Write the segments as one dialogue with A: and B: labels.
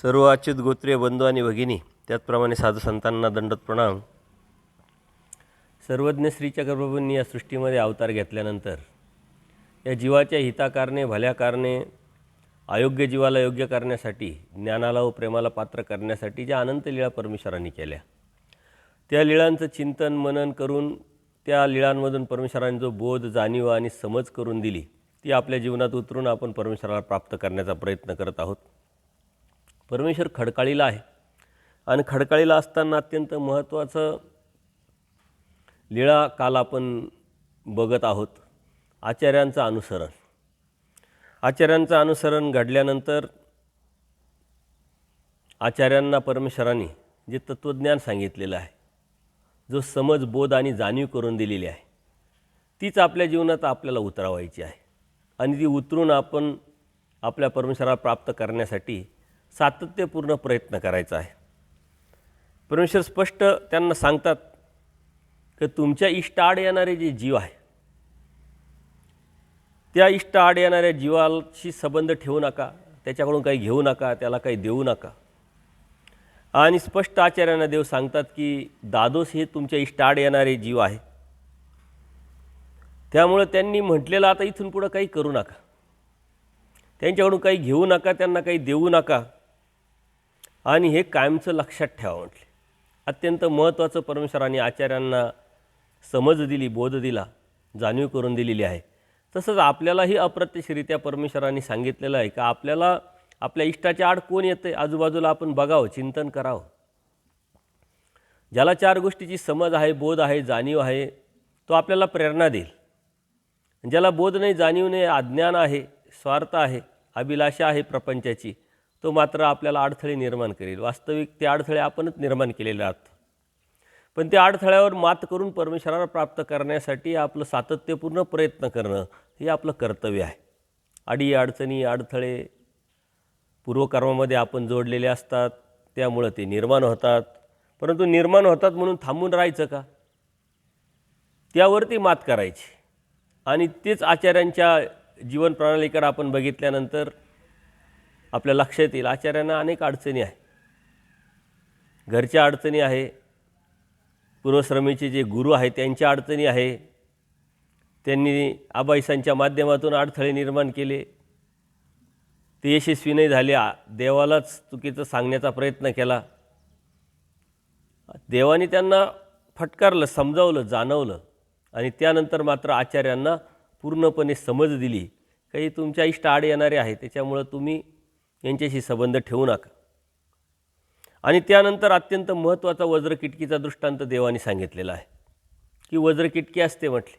A: सर्व अच्युत गोत्रीय बंधू आणि भगिनी, त्याचप्रमाणे साधू संतांना दंडवत प्रणाम. सर्वज्ञ श्रीच्या गर्भभूमी या सृष्टीमध्ये अवतार घेतल्यानंतर या जीवाच्या हिताकारणे, भल्याकारणे, अयोग्य जीवाला योग्य करण्यासाठी, ज्ञानाला व प्रेमाला पात्र करण्यासाठी ज्या अनंत लीळा परमेश्वरांनी केल्या, त्या लीळांचं चिंतन मनन करून त्या लीळांमधून परमेश्वरांनी जो बोध, जाणीव आणि समज करून दिली, ती आपल्या जीवनात उतरून आपण परमेश्वराला प्राप्त करण्याचा प्रयत्न करत आहोत. परमेश्वर खडकाळीला आहे आणि खडकाळीला असताना अत्यंत महत्त्वाचं लीळा काल आपण बघत आहोत. आचार्यांचं अनुसरण. आचार्यांचं अनुसरण घडल्यानंतर आचार्यांना परमेश्वरांनी जे तत्त्वज्ञान सांगितलेलं आहे, जो समज, बोध आणि जाणीव करून दिलेली आहे, तीच आपल्या जीवनात आपल्याला उतरवायची आहे आणि ती उतरून आपण आपल्या परमेश्वराला प्राप्त करण्यासाठी सातत्यपूर्ण प्रयत्न करायचा आहे. परमेश्वर स्पष्ट त्यांना सांगतात की तुमच्या इष्टाआड येणारे जे जीव आहे, त्या इष्टाआड येणाऱ्या जीवाशी संबंध ठेवू नका, त्याच्याकडून काही घेऊ नका, त्याला काही देऊ नका. आणि स्पष्ट आचार्यांना देव सांगतात की दादोस हे तुमच्या इष्टाआड येणारे जीव आहे, त्यामुळे त्यांनी म्हटलेलं आता इथून पुढं काही करू नका, त्यांच्याकडून काही घेऊ नका, त्यांना काही देऊ नका आणि हे कायमचं लक्षात ठेवा म्हटले. अत्यंत महत्त्वाचं परमेश्वराने आचार्यांना समज दिली, बोध दिला, जाणीव करून दिलेली आहे. तसंच आपल्यालाही अप्रत्यक्षरित्या परमेश्वराने सांगितलेलं आहे का आपल्याला आपल्या इष्टाच्या आड कोण येतं आहे, आजूबाजूला आपण बघावं, चिंतन करावं. ज्याला चार गोष्टीची समज आहे, बोध आहे, जाणीव आहे, तो आपल्याला प्रेरणा देईल. ज्याला बोध नाही, जाणीव नाही, अज्ञान आहे, स्वार्थ आहे, अभिलाषा आहे प्रपंचाची, तो मात्र आपल्याला अडथळे निर्माण करेल. वास्तविक ते अडथळे आपणच निर्माण केलेले आहात. पण त्या अडथळ्यावर मात करून परमेश्वराला प्राप्त करण्यासाठी आपलं सातत्यपूर्ण प्रयत्न करणं हे आपलं कर्तव्य आहे. अडचणी, अडथळे पूर्वकर्मामध्ये आपण जोडलेले असतात, त्यामुळं ते निर्माण होतात. परंतु निर्माण होतात म्हणून थांबून राहायचं का? त्यावरती मात करायची. आणि तेच आचार्यांच्या जीवन प्रणालीकडे आपण बघितल्यानंतर आपल्या लक्षात येईल. आचार्यांना अनेक अडचणी आहे, घरच्या अडचणी आहे, पूर्वश्रमीचे जे गुरु आहेत त्यांच्या अडचणी आहे, त्यांनी आबाईसांच्या माध्यमातून अडथळे निर्माण केले, ते यशस्वी नाही झाले. देवालाच चुकीचं सांगण्याचा प्रयत्न केला, देवाने त्यांना फटकारलं, समजावलं, जाणवलं आणि त्यानंतर मात्र आचार्यांना पूर्णपणे समज दिली काही तुमच्या इष्ट आड येणारे आहे, त्याच्यामुळं तुम्ही यांच्याशी संबंध ठेवू नका. आणि त्यानंतर अत्यंत महत्त्वाचा वज्रकिटकीचा दृष्टांत देवाने सांगितलेला आहे की वज्रकिटकी असते म्हटले,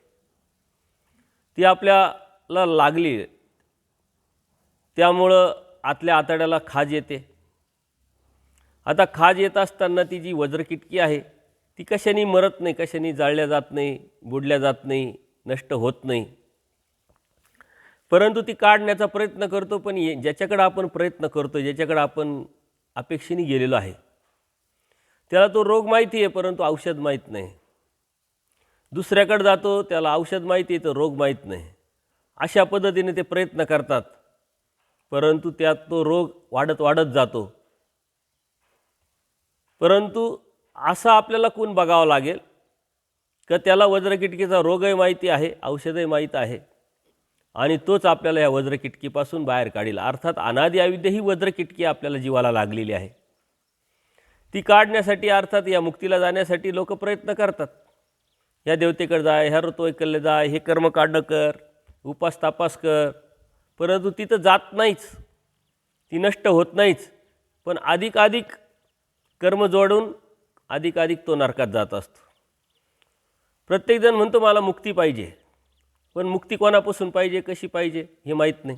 A: ती आपल्याला लागली त्यामुळं आतल्या आतड्याला खाज येते. आता खाज येत असताना ती जी वज्रकिटकी आहे ती कशाने मरत नाही, कशाने जाळल्या जात नाही, बुडल्या जात नाही, नष्ट होत नाही, परंतु ती काढण्याचा प्रयत्न करतो. पण ज्याच्याकडे आपण प्रयत्न करतो, ज्याच्याकडे आपण अपेक्षेने गेलेलो आहे, त्याला तो रोग माहिती आहे परंतु औषध माहीत नाही. दुसऱ्याकडे जातो, त्याला औषध माहिती आहे तर रोग माहीत नाही. अशा पद्धतीने ते प्रयत्न करतात, परंतु त्यात तो रोग वाढत वाढत जातो. परंतु असं आपल्याला कोण बघावं लागेल का त्याला वज्रकिटकीचा रोगही माहिती आहे, औषधही माहीत आहे आणि तोच आपल्याला या वज्रकिटकीपासून बाहेर काढेल. अर्थात अनादि अविद्या ही वज्रकिटकी आपल्याला जीवाला लागलेली आहे. ती काढण्यासाठी अर्थात या मुक्तीला जाण्यासाठी लोक प्रयत्न करतात. ह्या देवतेकडे जाय, ह्या ऋतुवैकल्य जाय, हे कर्मकांड कर, उपास तापास कर, परंतु तिथं जात नाहीच, ती नष्ट होत नाहीच. पण अधिक कर्म जोडून अधिक तो नरकात जात असतो. प्रत्येकजण म्हणतो मला मुक्ती पाहिजे, पण मुक्ती कोणापासून पाहिजे, कशी पाहिजे हे माहीत नाही.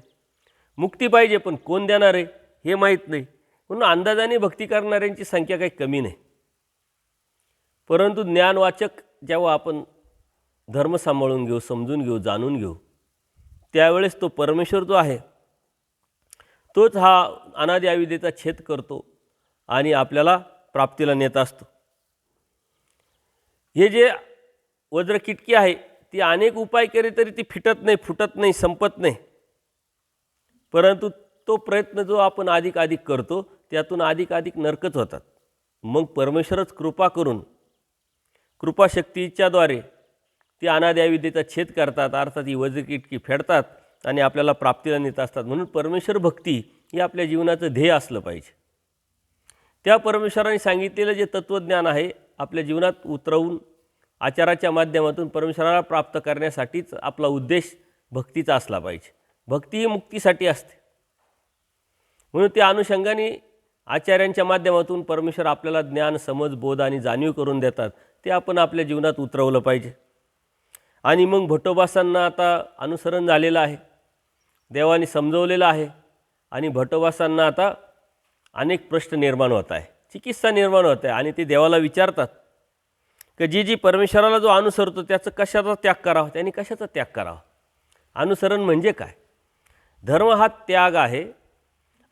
A: मुक्ती पाहिजे पण कोण देणार आहे हे माहीत नाही. म्हणून अंदाजाने भक्ती करणाऱ्यांची संख्या काही कमी नाही. परंतु ज्ञानवाचक जेव्हा आपण धर्म सांभाळून घेऊ, समजून घेऊ, जाणून घेऊ, त्यावेळेस तो परमेश्वर जो आहे तोच हा अनादि अविद्येचा छेद करतो आणि आपल्याला प्राप्तीला नेत असतो. हे जे वज्रकिटकी आहे ती अनेक उपाय केले तरी ती फिटत नाही, फुटत नाही, संपत नाही. परंतु तो प्रयत्न जो आपण अधिक करतो त्यातून अधिकाधिक नरकच होतात. मग परमेश्वरच कृपा करून कृपाशक्तीच्याद्वारे ती अनादी अविद्येचा छेद करतात, अर्थात ही वज्रकिटकी फेडतात आणि आपल्याला प्राप्तीला नेत असतात. म्हणून परमेश्वर भक्ती हे आपल्या जीवनाचं ध्येय असलं पाहिजे. त्या परमेश्वराने सांगितलेलं जे तत्त्वज्ञान आहे आपल्या जीवनात उतरवून आचाराच्या माध्यमातून परमेश्वराला प्राप्त करण्यासाठीच आपला उद्देश भक्तीचा असला पाहिजे. भक्ती ही मुक्तीसाठी असते. म्हणून त्या अनुषंगाने आचार्यांच्या माध्यमातून परमेश्वर आपल्याला ज्ञान, समज, बोध आणि जाणीव करून देतात. ते आपण आपल्या जीवनात उतरवलं पाहिजे. आणि मग भट्टोबासांना आता अनुसरण झालेलं आहे, देवाने समजवलेलं आहे. आणि भट्टोबासांना आता अनेक प्रश्न निर्माण होत आहे, चिकित्सा निर्माण होत आहे. आणि ते देवाला विचारतात की जी परमेश्वराला जो अनुसरतो त्याचं कशाचा त्याग करावा, त्यांनी कशाचा त्याग करावा. अनुसरण म्हणजे काय? धर्म हा त्याग आहे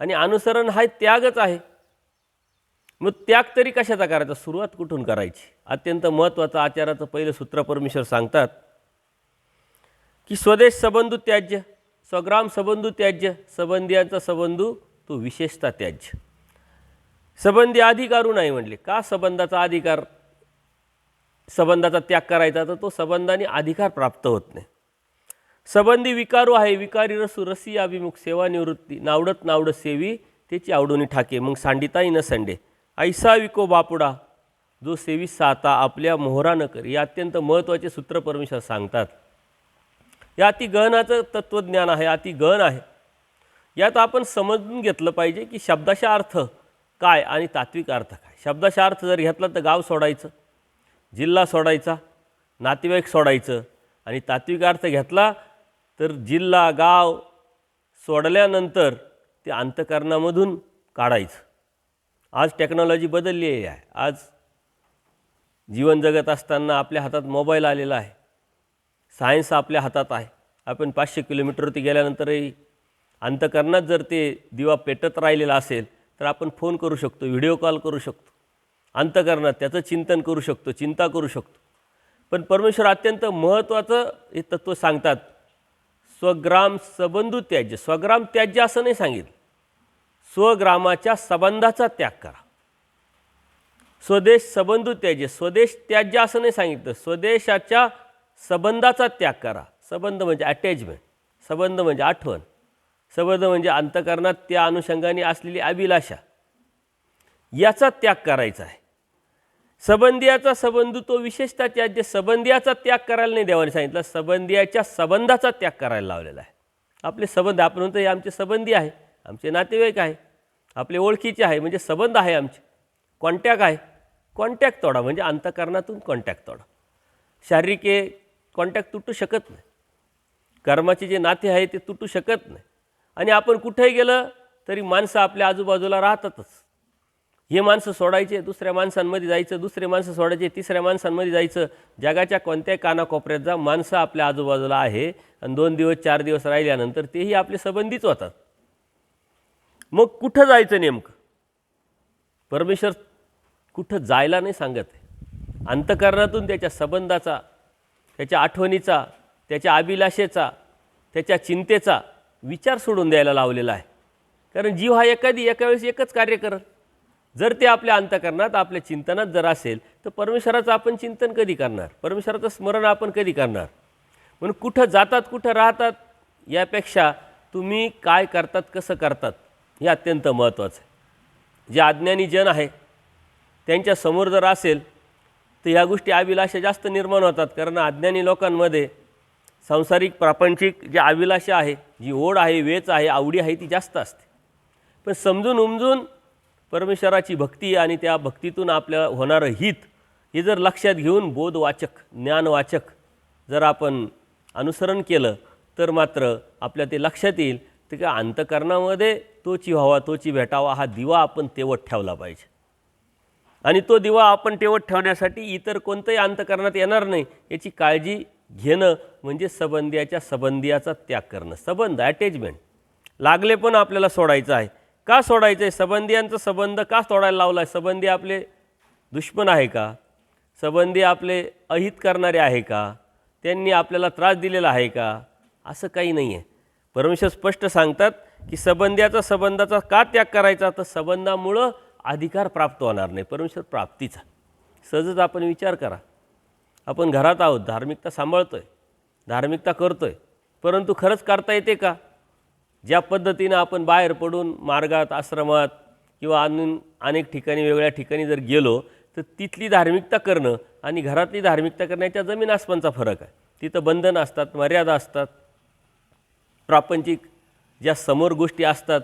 A: आणि अनुसरण हा त्यागच आहे. मग त्याग तरी कशाचा करायचा, सुरुवात कुठून करायची? अत्यंत महत्त्वाचं आचाराचं पहिलं सूत्र परमेश्वर सांगतात की स्वदेश सबंधू त्याज्य, स्वग्राम सबंधू त्याज्य, संबंधियांचा सबंधू तो विशेषता त्याज्य. संबंधी अधिकारू नाही म्हणले. का संबंधाचा अधिकार, संबंधाचा त्याग करायचा, तर तो संबंधाने अधिकार प्राप्त होत नाही. संबंधी विकारू आहे, विकारी रसू रसी अभिमुख, सेवानिवृत्ती नावडत नावडत सेवी त्याची आवडून ठाके, मग सांडिताई न संडे, ऐसा विको बापुडा जो सेवी साता आपल्या मोहरा न कर. हे अत्यंत महत्त्वाचे सूत्र परमेश्वर सांगतात. या अति गहनाचं तत्त्वज्ञान आहे, अति गहन आहे. यात आपण समजून घेतलं पाहिजे की शब्दाचा अर्थ काय आणि तात्विक अर्थ काय. शब्दाचा अर्थ जर घेतला तर गाव सोडायचं, जिल्हा सोडायचा, नातेवाईक सोडायचं. आणि तात्विक अर्थ घेतला तर जिल्हा, गाव सोडल्यानंतर ते अंतःकरणामधून काढायचं. आज टेक्नॉलॉजी बदलली आहे. आज जीवन जगत असताना आपल्या हातात मोबाईल आलेला आहे, सायन्स आपल्या हातात आहे. आपण 500 किलोमीटरवरती गेल्यानंतरही अंतःकरणात जर ते दिवा पेटत राहिलेला असेल तर आपण फोन करू शकतो, व्हिडिओ कॉल करू शकतो, अंतःकरणात त्याचं चिंतन करू शकतो, चिंता करू शकतो. पण परमेश्वर अत्यंत महत्त्वाचं हे तत्त्व सांगतात, स्वग्राम सबंधू त्याज्य. स्वग्राम त्याज्य असं नाही सांगितलं, स्वग्रामाच्या संबंधाचा त्याग करा. स्वदेश सबंधू त्याज्य, स्वदेश त्याज्य असं नाही सांगितलं, स्वदेशाच्या संबंधाचा त्याग करा. संबंध म्हणजे अटॅचमेंट, संबंध म्हणजे आठवण, संबंध म्हणजे अंतःकरणात त्या अनुषंगाने असलेली अभिलाषा, याचा त्याग करायचा आहे. संबंधियाचा संबंधू तो विशेषतः त्याज्य. संबंधियाचा त्याग करायला नाही देवाने सांगितलं, संबंधियाच्या संबंधाचा त्याग करायला लावलेला आहे. आपले संबंध, आपण म्हणतो हे आमचे संबंधी आहे, आमचे नातेवाईक आहे, आपले ओळखीचे आहे, म्हणजे संबंध आहे आमचे. कॉन्टॅक्ट आहे, कॉन्टॅक्ट तोडा म्हणजे अंतःकरणातून कॉन्टॅक्ट तोडा. शारीरिक कॉन्टॅक्ट तुटू शकत नाही, कर्माचे जे नाते आहे ते तुटू शकत नाही. आणि आपण कुठेही गेलं तरी माणसं आपल्या आजूबाजूला राहतातच. हे माणसं सोडायचे, दुसऱ्या माणसांमध्ये जायचं, दुसरे माणसं सोडायचे, तिसऱ्या माणसांमध्ये जायचं. जगाच्या कोणत्याही कानाकोपऱ्यात जा, माणसं आपल्या आजूबाजूला आहे. आणि 2 दिवस 4 दिवस राहिल्यानंतर तेही आपले संबंधीच होतात. मग कुठं जायचं नेमकं? परमेश्वर कुठं जायला नाही सांगत आहे. अंतःकरणातून त्याच्या संबंधाचा, त्याच्या आठवणीचा, त्याच्या अभिलाषेचा, त्याच्या चिंतेचा विचार सोडून द्यायला लावलेला आहे. कारण जीव हा एका वेळेस एकच कार्य करत. जर ते आपल्या अंतःकरणात, आपल्या चिंतनात जर असेल तर परमेश्वराचं आपण चिंतन कधी करणार, परमेश्वराचं स्मरण आपण कधी करणार. म्हणून कुठं जातात, कुठं राहतात यापेक्षा तुम्ही काय करतात, कसं करतात हे अत्यंत महत्त्वाचं आहे. जे अज्ञानी जन आहे त्यांच्यासमोर जर असेल तर ह्या गोष्टी अभिलाषा जास्त निर्माण होतात. कारण अज्ञानी लोकांमध्ये सांसारिक प्रापंचिक जी अभिलाषा आहे, जी ओढ आहे, वेच आहे, आवडी आहे ती जास्त असते. पण समजून उमजून परमेश्वराची भक्ती आणि त्या भक्तीतून आपल्या होणारं हित हे जर लक्षात घेऊन बोधवाचक, ज्ञानवाचक जर आपण अनुसरण केलं तर मात्र आपल्या ते लक्षात येईल तर की अंतःकरणामध्ये तोची व्हावा, तोची भेटावा हा दिवा आपण तेवत ठेवला पाहिजे. आणि तो दिवा आपण तेवत ठेवण्यासाठी इतर कोणतंही अंतःकरणात येणार नाही याची काळजी घेणं म्हणजे संबंधियाचा त्याग करणं. संबंध, अटॅचमेंट लागले पण आपल्याला सोडायचं आहे. का सोडायचं आहे? संबंधियांचा संबंध का सोडायला लावला आहे? संबंधी आपले दुश्मन आहे का? संबंधी आपले अहित करणारे आहे का? त्यांनी आपल्याला त्रास दिलेला आहे का? असं काही नाही आहे. परमेश्वर स्पष्ट सांगतात की संबंधाचा का त्याग करायचा, तर संबंधामुळं अधिकार प्राप्त होणार नाही, परमेश्वर प्राप्तीचा. सहजच आपण विचार करा, आपण घरात आहोत, धार्मिकता सांभाळतोय, धार्मिकता करतोय, परंतु खरंच करता येते का? ज्या पद्धतीनं आपण बाहेर पडून मार्गात, आश्रमात किंवा अनेक ठिकाणी, वेगळ्या ठिकाणी जर गेलो, तर तिथली धार्मिकता करणं आणि घरातली धार्मिकता करण्याच्या जमीन आसमानचा फरक आहे. तिथं बंधनं असतात, मर्यादा असतात, प्रापंचिक ज्या समोर गोष्टी असतात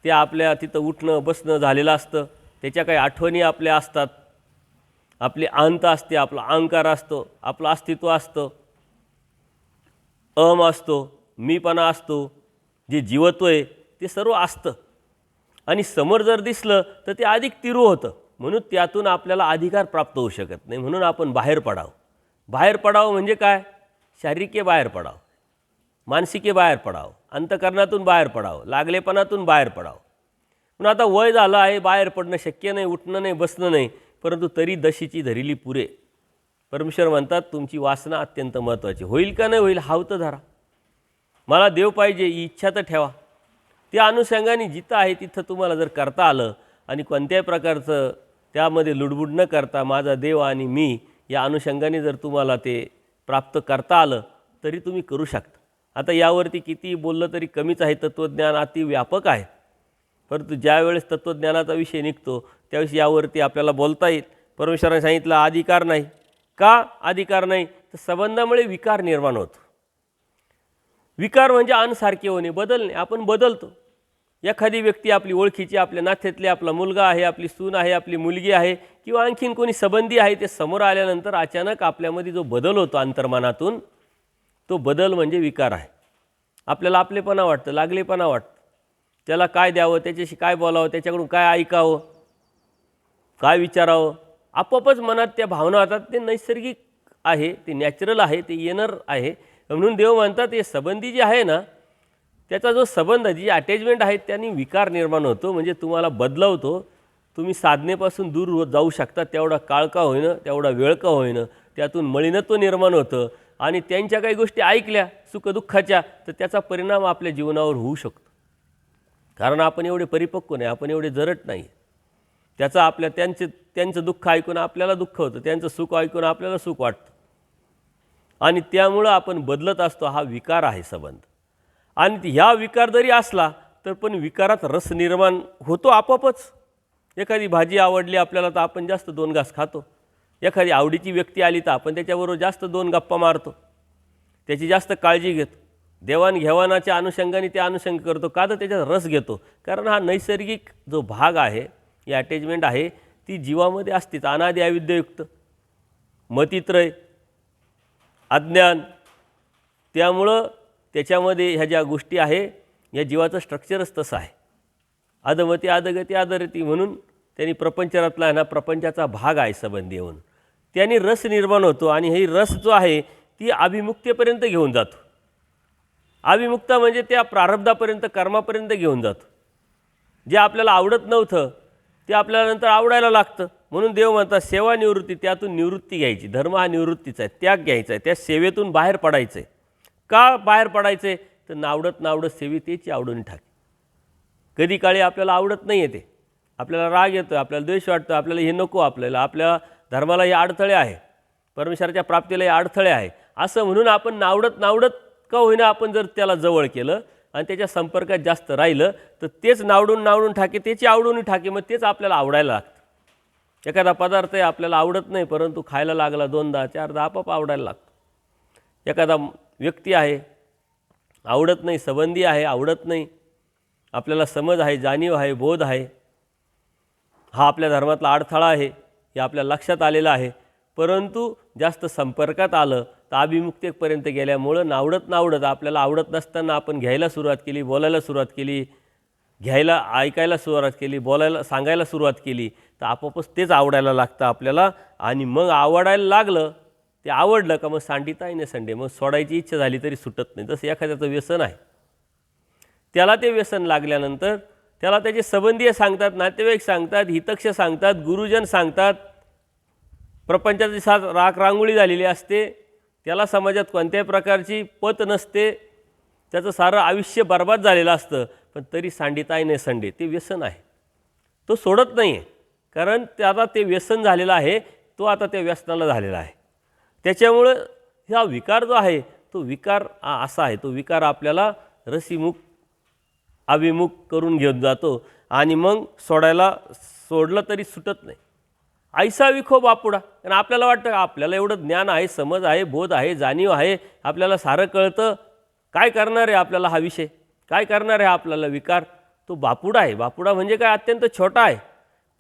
A: त्या आपल्या तिथं उठणं बसणं झालेलं असतं, त्याच्या काही आठवणी आपल्या असतात, आपली अंत असते, आपला अहंकार असतो, आपलं अस्तित्व असतं, असतो, मीपणा असतो, जे जीवत्व आहे ते सर्व असतं. आणि समोर जर दिसलं तर ते अधिक तिरू होतं, म्हणून त्यातून आपल्याला अधिकार प्राप्त होऊ शकत नाही. म्हणून आपण बाहेर पडावं. बाहेर पडावं म्हणजे काय? शारीरिके बाहेर पडावं, मानसिके बाहेर पडावं, अंतकरणातून बाहेर पडावं, लागलेपणातून बाहेर पडावं. पण आता वय झालं आहे, बाहेर पडणं शक्य नाही, उठणं नाही, बसणं नाही, परंतु तरी दशीची धरिली पुरे. परमेश्वर म्हणतात तुमची वासना अत्यंत महत्त्वाची. होईल का नाही होईल हाव तर धरा, मला देव पाहिजे ही इच्छा तर ठेवा. त्या अनुषंगाने जिथं आहे तिथं तुम्हाला जर करता आलं आणि कोणत्याही प्रकारचं त्यामध्ये लुडबुड न करता माझा देव आणि मी या अनुषंगाने जर तुम्हाला ते प्राप्त करता आलं तरी तुम्ही करू शकता. आता यावरती किती बोललं तरी कमीच आहे. तत्त्वज्ञान अति व्यापक आहे, परंतु ज्यावेळेस तत्त्वज्ञानाचा विषय निघतो त्यावेळेस यावरती आपल्याला बोलता येईल. परमेश्वराने सांगितलं अधिकार नाही. का अधिकार नाही? तर संबंधामुळे विकार निर्माण होतो. विकार म्हणजे अनसारखे होणे, बदलणे. आपण बदलतो. एखादी व्यक्ती आपली ओळखीची, आपल्या नात्यातली, आपला मुलगा आहे, आपली सून आहे, आपली मुलगी आहे किंवा आणखीन कोणी संबंधी आहे, ते समोर आल्यानंतर अचानक आपल्यामध्ये जो बदल होतो अंतर्मनातून, तो बदल म्हणजे विकार आहे. आपल्याला आपलेपणा वाटतं, लागलेपणा वाटतं, त्याला काय द्यावं, त्याच्याशी काय बोलावं, त्याच्याकडून काय ऐकावं, काय विचारावं, आपोआपच मनात त्या भावना होतात. ते नैसर्गिक आहे, ते नॅचरल आहे, ते येणार आहे. म्हणून देव म्हणतात हे संबंधी जे आहे ना, त्याचा जो संबंध, जी अटॅचमेंट आहे त्यांनी विकार निर्माण होतो, म्हणजे तुम्हाला बदलवतो. तुम्ही साधनेपासून दूर जाऊ शकता, तेवढा काळ का होईना, तेवढा वेळ का होईना, त्यातून मलिनत्व निर्माण होतं. आणि त्यांच्या काही गोष्टी ऐकल्या सुखदुःखाच्या तर त्याचा परिणाम आपल्या जीवनावर होऊ शकतो. कारण आपण एवढे परिपक्व नाही, आपण एवढे जरट नाही. त्याचा त्यांचं दुःख ऐकून आपल्याला दुःख होतं, त्यांचं सुख ऐकून आपल्याला सुख वाटतं, आणि त्यामुळं आपण बदलत असतो. हा विकार आहे संबंध. आणि ह्या विकार जरी असला तर पण विकारात रस निर्माण होतो आपोआपच. एखादी भाजी आवडली आपल्याला तर आपण जास्त 2 घास खातो. एखादी आवडीची व्यक्ती आली तर आपण त्याच्याबरोबर जास्त 2 गप्पा मारतो, त्याची जास्त काळजी घेतो, देवाणघेवाणाच्या अनुषंगाने ते अनुषंग करतो. का तर त्याच्यात रस घेतो. कारण हा नैसर्गिक जो भाग आहे, ही अटॅचमेंट आहे, ती जीवामध्ये असतेच. अनादि अविद्यायुक्त मतित्रय अज्ञान, त्यामुळं त्याच्यामध्ये ह्या ज्या गोष्टी आहे, या जीवाचं स्ट्रक्चरच तसं आहे. अधमती अधगती अधरती, म्हणून त्यांनी प्रपंचरत्न आहे ना, प्रपंचाचा भाग आहे संबंधी म्हणून. त्यांनी रस निर्माण होतो आणि हे रस जो आहे ती अभिमुक्तेपर्यंत घेऊन जातो. अभिमुक्ता म्हणजे त्या प्रारब्धापर्यंत, कर्मापर्यंत घेऊन जातो. जे आपल्याला आवडत नव्हतं ते आपल्याला नंतर आवडायला लागतं. म्हणून देव म्हणतात सेवानिवृत्ती, त्यातून निवृत्ती घ्यायची. धर्म हा निवृत्तीचा आहे, त्याग घ्यायचा आहे, त्या सेवेतून बाहेर पडायचं आहे. का बाहेर पडायचं आहे? तर नावडत सेवितेची आवडून टाके. कधी काळी आपल्याला आवडत नाही आहे, ते आपल्याला राग येतो, आपल्याला द्वेष वाटतो, आपल्याला हे नको, आपल्या धर्माला हे अडथळे आहे, परमेश्वराच्या प्राप्तीला हे अडथळे आहे, असं म्हणून आपण नावडत का होईना आपण जर त्याला जवळ केलं आणि त्याच्या संपर्कात जास्त राहिलं तर तेच नावडून ठाके, त्याची आवडून ठाके, मग तेच आपल्याला आवडायला लागतं. एखादा पदार्थ आहे आपल्याला आवडत नाही, परंतु खायला लागला 2दा 4दा आपोआप आवडायला लागतो. एखादा व्यक्ती आहे आवडत नाही, संबंधी आहे आवडत नाही, आपल्याला समज आहे, जाणीव आहे, बोध आहे, हा आपल्या धर्मातला अडथळा आहे, हे आपल्या लक्षात आलेलं आहे, परंतु जास्त संपर्कात आलं तर अभिमुक्तेपर्यंत गेल्यामुळं नावडत आपल्याला आवडत नसताना आपण घ्यायला सुरुवात केली, बोलायला सुरुवात केली, ऐकायला सुरुवात केली, बोलायला सांगायला सुरुवात केली, तर आपोआपच तेच आवडायला लागतं आपल्याला. आणि मग आवडायला लागलं, ते आवडलं का मग सांडिताही नाही संडे, मग सोडायची इच्छा झाली तरी सुटत नाही. जसं एखाद्याचं व्यसन आहे, त्याला ते व्यसन लागल्यानंतर त्याला त्याचे संबंधीय सांगतात, नातेवाईक सांगतात, हितक्ष सांगतात, गुरुजन सांगतात, प्रपंचाची राख रांगोळी झालेली असते, त्याला समाजात कोणत्याही प्रकारची पत नसते, त्याचं सारं आयुष्य बर्बाद झालेलं असतं, पण तरी सांडिताय नाही संडे, ते व्यसन आहे, तो सोडत नाही आहे. कारण त्याला ते व्यसन झालेलं आहे, तो आता त्या व्यसनाला झालेला आहे. त्याच्यामुळं हा विकार जो आहे तो विकार असा आहे, तो विकार आपल्याला रसिमुख अभिमुख करून घेऊन जातो आणि मग सोडलं तरी सुटत नाही. ऐसा विखो बापुडा. कारण आपल्याला वाटतं आपल्याला एवढं ज्ञान आहे, समज आहे, बोध आहे, जाणीव आहे, आपल्याला सारं कळतं, काय करणार आहे आपल्याला हा विषय, काय करणार आहे आपल्याला विकार. तो बापुडा आहे. बापुडा म्हणजे काय, अत्यंत छोटा आहे.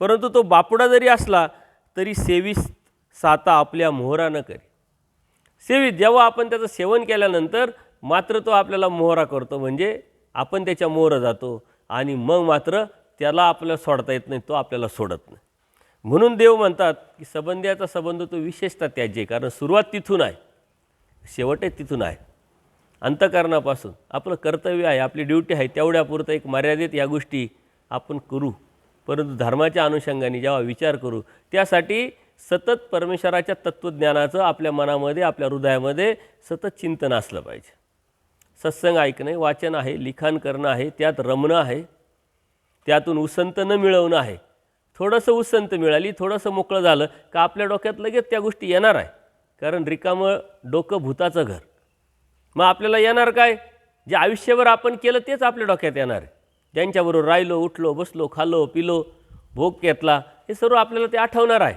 A: परंतु तो बापुडा जरी असला तरी सेवीस साता आपल्या मोहरा न करी. सेवित जेव्हा आपण त्याचं सेवन केल्यानंतर मात्र तो आपल्याला मोहरा करतो, म्हणजे आपण त्याच्या मोहरा जातो आणि मग मात्र त्याला आपल्याला सोडता येत नाही, तो आपल्याला सोडत नाही. म्हणून देव म्हणतात की संबंधाचा संबंध तो विशेषतः त्याचे, कारण सुरुवात तिथून आहे, शेवटही तिथून आहे. अंतःकरणापासून आपलं कर्तव्य आहे, आपली ड्युटी आहे, तेवढ्यापुरतं एक मर्यादित या गोष्टी आपण करू. परंतु धर्माच्या अनुषंगाने जेव्हा विचार करू, त्यासाठी सतत परमेश्वराच्या तत्त्वज्ञानाचं आपल्या मनामध्ये, आपल्या हृदयामध्ये सतत चिंतन असलं पाहिजे. सत्संग ऐकणे, वाचन आहे, लिखाण करणं आहे, त्यात रमणं आहे, त्यातून उसंत न मिळवणं आहे. थोडंसं उसंत मिळाली, थोडंसं मोकळं झालं का आपल्या डोक्यात लगेच त्या गोष्टी येणार आहे. कारण रिकामं डोकं भूताचं घर. मग आपल्याला येणार काय, जे आयुष्यभर आपण केलं तेच आपल्या डोक्यात येणार आहे. ज्यांच्याबरोबर राहिलो, उठलो, बसलो, खाल्लो, पिलो, भोग घेतला, हे सर्व आपल्याला ते आठवणार आहे.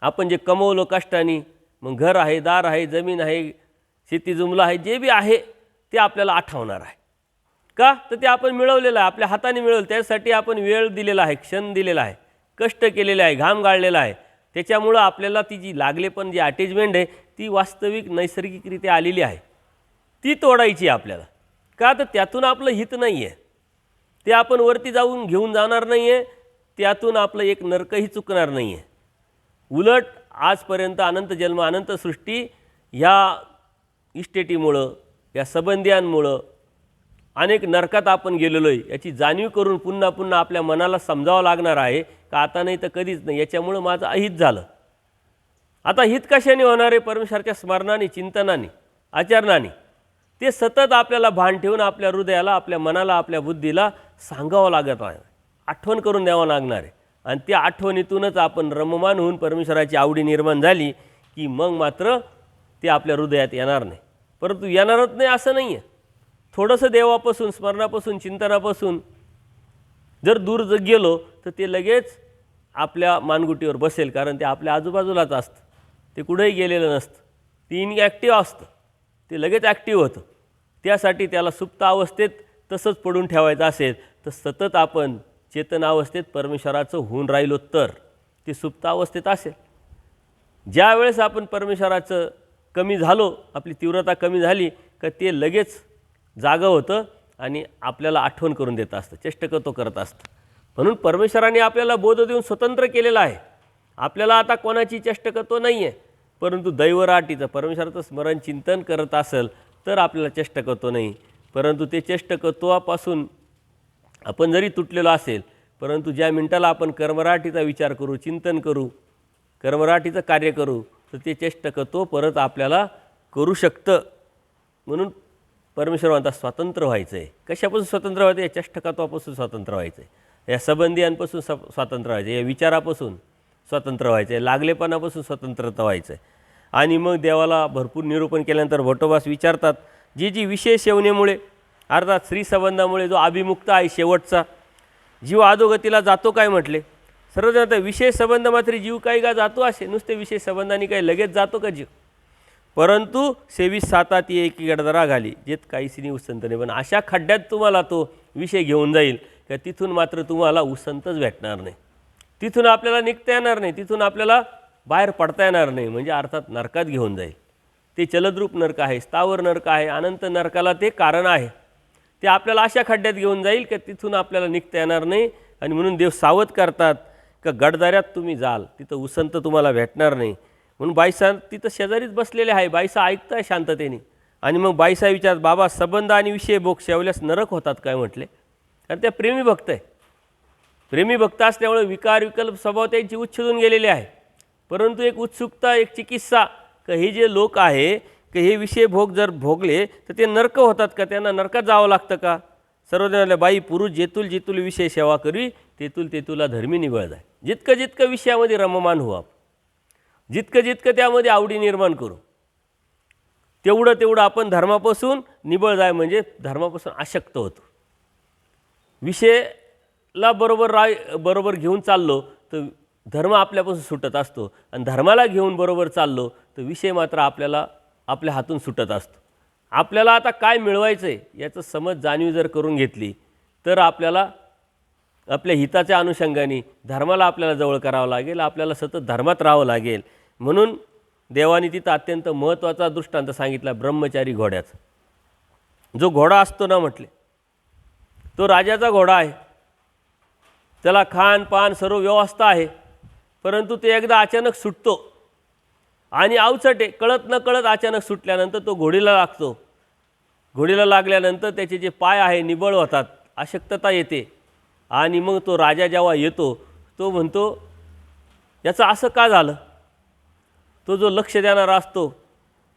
A: आपण जे कमवलं कष्टाने, मग घर आहे, दार आहे, जमीन आहे, शेती जुमला आहे, जे बी आहे ते आपल्याला आठवणार आहे. का तर ते आपण मिळवलेलं आहे, आपल्या हाताने मिळवलं, त्यासाठी आपण वेळ दिलेला आहे, क्षण दिलेला आहे, कष्ट केलेले आहे, घाम गाळलेला आहे. त्याच्यामुळं आपल्याला ती जी लागले पण जी अटॅचमेंट आहे ती वास्तविक नैसर्गिकरित्या आलेली आहे, ती तोडायची आपल्याला. का तर त्यातून आपलं हित नाही आहे, ते आपण वरती जाऊन घेऊन जाणार नाही आहे, त्यातून आपलं एक नरकही चुकणार नाही आहे. उलट आजपर्यंत अनंत जन्म अनंत सृष्टी ह्या इस्टेटीमुळं, या संबंधियांमुळं अनेक नरकात आपण गेलेलो आहे, याची जाणीव करून पुन्हा पुन्हा आपल्या मनाला समजावं लागणार आहे का आता नाही तर कधीच नाही, याच्यामुळं माझं अहित झालं. आता हित कशाने होणार आहे, परमेश्वराच्या स्मरणाने, चिंतनाने, आचरणाने. ते सतत आपल्याला भान ठेवून आपल्या हृदयाला, आपल्या मनाला, आपल्या बुद्धीला सांगावं लागत आहे, आठवण करून द्यावं लागणार आहे. आणि त्या आठवणीतूनच आपण रममान होऊन परमेश्वराची आवडी निर्माण झाली की मग मात्र ते आपल्या हृदयात येणार नाही. परंतु येणारच नाही असं नाही आहे. थोडंसं देवापासून, स्मरणापासून, चिंतनापासून जर दूर गेलो तर ते लगेच आपल्या मानगुटीवर बसेल, कारण ते आपल्या आजूबाजूलाच असतं, ते कुठेही गेलेलं नसतं, ते इनॲक्टिव्ह असतं, ते लगेच ॲक्टिव्ह होतं. त्यासाठी त्याला सुप्त अवस्थेत तसंच पडून ठेवायचं असेल तर सतत आपण चेतनावस्थेत परमेश्वराचं होऊन राहिलो तर ते सुप्त अवस्थेत असेल. ज्या वेळेस आपण परमेश्वराचं कमी झालो, आपली तीव्रता कमी झाली का ते लगेच जागं होतं आणि आपल्याला आठवण करून देत असतं, चेष्टकत्व करत असतं. म्हणून परमेश्वराने आपल्याला बोध देऊन स्वतंत्र केलेलं आहे. आपल्याला आता कोणाची चेष्टकत्व नाही आहे, परंतु दैवराटीचं परमेश्वराचं स्मरण चिंतन करत असेल तर आपल्याला चेष्टकत्व नाही. परंतु ते चेष्टकत्वापासून आपण जरी तुटलेलो असेल, परंतु ज्या मिनिटाला आपण कर्मराटीचा विचार करू, चिंतन करू, कर्मराटीचं कार्य करू तर ते चेष्टकत्व परत आपल्याला करू शकतं. म्हणून परमेश्वर म्हणतात स्वतंत्र व्हायचं आहे. कशापासून स्वतंत्र व्हायचं, या चेष्टकत्वापासून स्वतंत्र व्हायचं आहे, या संबंधियांपासून स्वतंत्र व्हायचं आहे, या विचारापासून स्वतंत्र व्हायचं आहे, लागलेपणापासून स्वतंत्रता व्हायचं आहे. आणि मग देवाला भरपूर निरूपण केल्यानंतर भट्टोबास विचारतात, जी जी विशेष सेवनेमुळे अर्थात स्त्रीसंबंधामुळे जो अभिमुक्त आहे शेवटचा जीव अधोगतीला जातो काय म्हटले, सर्वजण विशेष संबंध मात्र जीव काही का जातो असे, नुसते विशेष संबंधाने काही लगेच जातो का जीव, परंतु 26 सातात ती एकी गडदरा घाली जेत काहीसिनी उसंत नाही. पण अशा खड्ड्यात तुम्हाला तो विषय घेऊन जाईल का तिथून मात्र तुम्हाला उसंतच भेटणार नाही, तिथून आपल्याला निघता येणार नाही, तिथून आपल्याला बाहेर पडता येणार नाही. म्हणजे अर्थात नरकात घेऊन जाईल. ते चलद्रूप नरक आहे, स्थावर नरक आहे, अनंत नरकाला ते कारण आहे. ते आपल्याला अशा खड्ड्यात घेऊन जाईल की तिथून आपल्याला निघता येणार नाही. आणि म्हणून देव सावध करतात का गडदऱ्यात तुम्ही जाल, तिथं उसंत तुम्हाला भेटणार नाही. म्हणून बाईसा तिथं शेजारीच बसलेले आहे, बाईसा ऐकताय शांततेने. आणि मग बाईसा विचार, बाबा संबंध आणि विषय भोग शेवल्यास नरक होतात काय म्हटले, कारण त्या प्रेमी भक्त आहे. प्रेमी भक्त असल्यामुळे विकार विकल्प स्वभाव त्यांची उच्छेदून गेलेले आहे. परंतु एक उत्सुकता, एक चिकित्सा का हे जे लोक आहे की हे विषय भोग जर भोगले तर ते नरक होतात का, त्यांना नरकात जावं लागतं का. सर्वजणाला बाई पुरुष जेतुल जेतुल विषय सेवा करी तेतुल तेतुला धर्मी निवळ जाय. जितकं जितकं विषयामध्ये रममान हो आपण, जितकं जितकं त्यामध्ये आवडी निर्माण करू तेवढं तेवढं आपण धर्मापासून निबळ जाय, म्हणजे धर्मापासून आशक्त होतो. विषयला बरोबर घेऊन चाललो तर धर्म आपल्यापासून सुटत असतो, आणि धर्माला घेऊन बरोबर चाललो तर विषय मात्र आपल्या हातून सुटत असतो. आपल्याला आता काय मिळवायचं आहे याचं समज जाणीव जर करून घेतली तर आपल्याला आपल्या हिताच्या अनुषंगाने धर्माला आपल्याला जवळ करावं लागेल, आपल्याला सतत धर्मात राहावं लागेल. म्हणून देवाने तिथं अत्यंत महत्त्वाचा दृष्टांत सांगितला ब्रह्मचारी घोड्याचा. जो घोडा असतो ना म्हटले तो राजाचा घोडा आहे, त्याला खान पान सर्व व्यवस्था आहे, परंतु ते एकदा अचानक सुटतो आणि अवचटे कळत न कळत अचानक सुटल्यानंतर तो घोडीला लागतो. घोडीला लागल्यानंतर त्याचे जे पाय आहे निबळ होतात, अशक्तता येते, आणि मग तो राजा जेव्हा येतो तो म्हणतो याचं असं का झालं. तो जो लक्ष देणारा असतो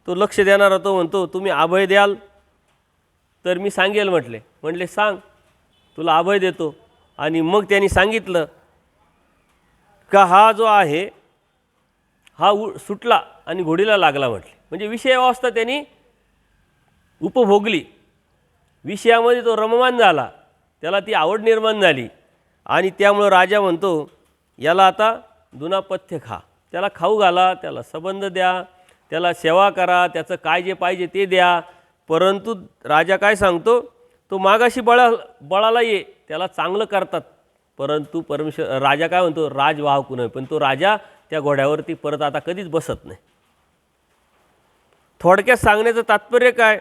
A: तो लक्ष देणारा तो म्हणतो तुम्ही अभय द्याल तर मी सांगेल. म्हटले सांग, तुला अभय देतो. आणि मग त्यांनी सांगितलं का हा जो आहे हा सुटला आणि घोडीला लागला म्हटले. म्हणजे विषय अवस्था त्यांनी उपभोगली, विषयामध्ये तो रममान झाला, त्याला ती आवड निर्माण झाली, आणि त्यामुळं राजा म्हणतो याला आता दुनापथ्य खा, त्याला खाऊ घाला, त्याला संबंध द्या, त्याला सेवा करा, त्याचं काय जे पाहिजे ते द्या. परंतु राजा काय सांगतो, तो मागाशी बळाला ये, त्याला चांगलं करतात. परंतु राजा काय म्हणतो, राजवाहक नव्हे, पण तो राजा त्या घोड्यावरती परत आता कधीच बसत नाही. थोडक्यात सांगण्याचं तात्पर्य काय,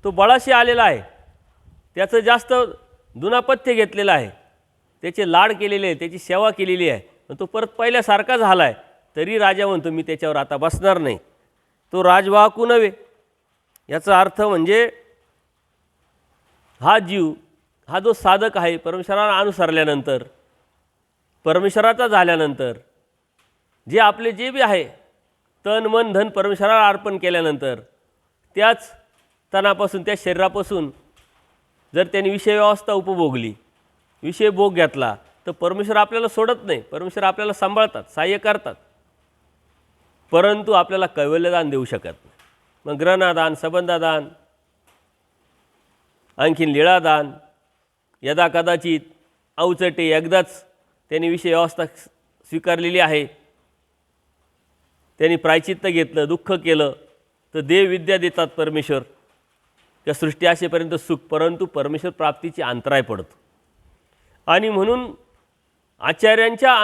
A: तो बळाशी आलेला आहे, त्याचं जास्त दुनापथ्य घेतलेलं आहे, त्याचे लाड केलेले आहे, त्याची सेवा केलेली आहे, पण तो परत पहिल्यासारखा झाला आहे, तरी राजा म्हणतो मी त्याच्यावर आता बसणार नाही. तो राजवाहकू नव्हे. याचा अर्थ म्हणजे हा जीव, हा जो साधक आहे, परमेश्वराला अनुसरल्यानंतर, परमेश्वराचा झाल्यानंतर, जे आपले जे बी आहे तन मन धन परमेश्वराला अर्पण केल्यानंतर, त्याच तनापासून त्या शरीरापासून जर त्यांनी विषय व्यवस्था उपभोगली, विषय भोग घेतला, तर परमेश्वर आपल्याला सोडत नाही. परमेश्वर आपल्याला सांभाळतात, सहाय्य करतात, परंतु आपल्याला कैवल्यदान देऊ शकत नाही. मग ग्रहणादान, संबंधादान, आणखीन लीळादान, यदा कदाचित अवचटे एकदाच त्यांनी विषय व्यवस्था स्वीकारलेली आहे, त्यांनी प्रायचित्त घेतलं, दुःख केलं, तर देव विद्या देतात परमेश्वर, त्या सृष्टी असेपर्यंत सुख, परंतु परमेश्वर प्राप्तीची अंतराय पडतो. आणि म्हणून आचार्यांच्या